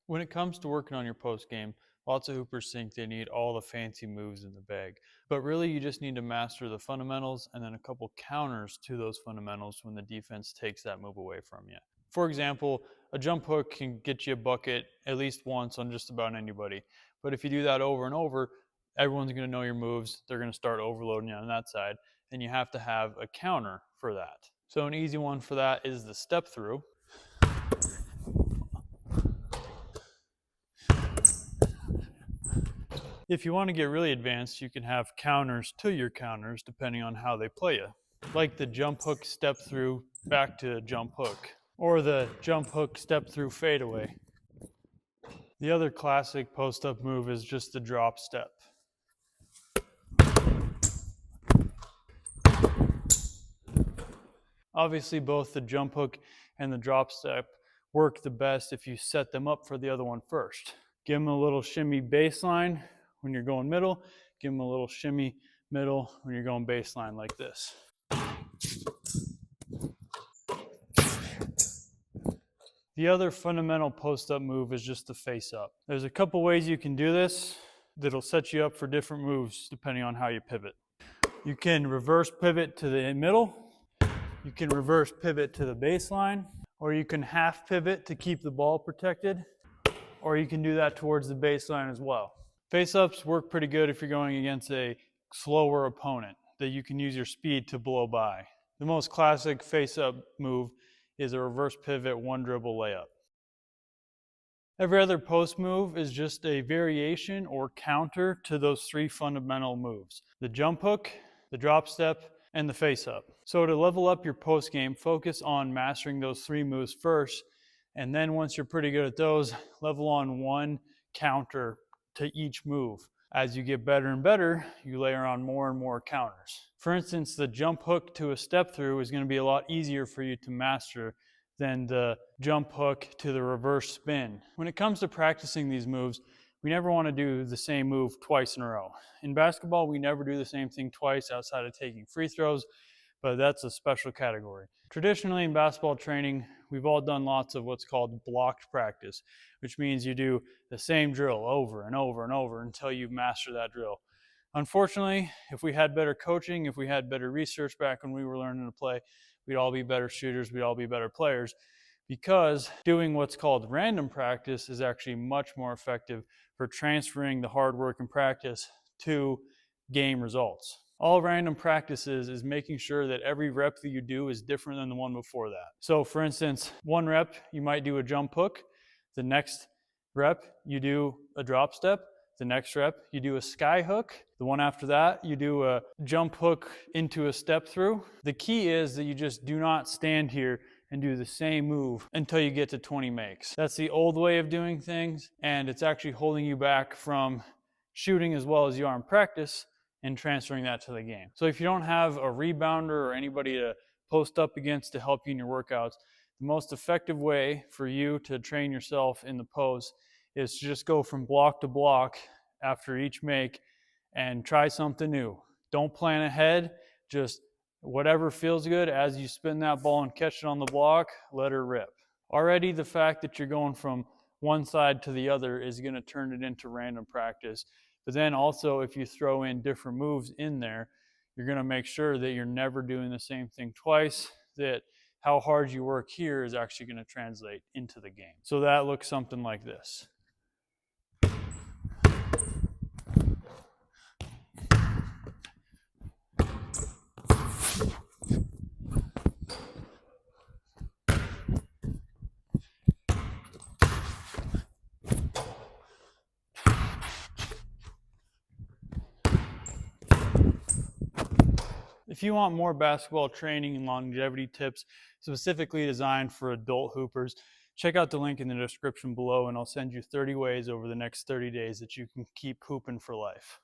When it comes to working on your post game, lots of hoopers think they need all the fancy moves in the bag. But really, you just need to master the fundamentals and then a couple counters to those fundamentals when the defense takes that move away from you. For example, a jump hook can get you a bucket at least once on just about anybody. But if you do that over and over, everyone's going to know your moves. They're going to start overloading you on that side. And you have to have a counter for that. So, an easy one for that is the step through. If you want to get really advanced, you can have counters to your counters depending on how they play you. Like the jump hook step through back to jump hook, or the jump hook step through fadeaway. The other classic post up move is just the drop step. Obviously, both the jump hook and the drop step work the best if you set them up for the other one first. Give them a little shimmy baseline when you're going middle, give them a little shimmy middle when you're going baseline like this. The other fundamental post-up move is just the face-up. There's a couple ways you can do this that'll set you up for different moves depending on how you pivot. You can reverse pivot to the middle, you can reverse pivot to the baseline, or you can half pivot to keep the ball protected, or you can do that towards the baseline as well. Face-ups work pretty good if you're going against a slower opponent that you can use your speed to blow by. The most classic face-up move is a reverse pivot one dribble layup. Every other post move is just a variation or counter to those three fundamental moves: the jump hook, the drop step, and the face up. So to level up your post game, focus on mastering those three moves first, and then once you're pretty good at those, level on one counter to each move. As you get better and better, you layer on more and more counters. For instance, the jump hook to a step through is going to be a lot easier for you to master than the jump hook to the reverse spin. When it comes to practicing these moves, we never want to do the same move twice in a row. In basketball, we never do the same thing twice outside of taking free throws, but that's a special category. Traditionally in basketball training, we've all done lots of what's called blocked practice, which means you do the same drill over and over and over until you master that drill. Unfortunately, if we had better coaching, if we had better research back when we were learning to play, we'd all be better shooters, we'd all be better players, because doing what's called random practice is actually much more effective for transferring the hard work and practice to game results. All random practices is making sure that every rep that you do is different than the one before that. So for instance, one rep, you might do a jump hook. The next rep, you do a drop step. The next rep, you do a sky hook. The one after that, you do a jump hook into a step through. The key is that you just do not stand here and do the same move until you get to 20 makes. That's the old way of doing things, and it's actually holding you back from shooting as well as you are in practice and transferring that to the game. So if you don't have a rebounder or anybody to post up against to help you in your workouts, the most effective way for you to train yourself in the post is to just go from block to block after each make and try something new. Don't plan ahead, just whatever feels good as you spin that ball and catch it on the block, let her rip. Already the fact that you're going from one side to the other is going to turn it into random practice. But then also if you throw in different moves in there, you're going to make sure that you're never doing the same thing twice, that how hard you work here is actually going to translate into the game. So that looks something like this. If you want more basketball training and longevity tips specifically designed for adult hoopers, check out the link in the description below and I'll send you 30 ways over the next 30 days that you can keep hooping for life.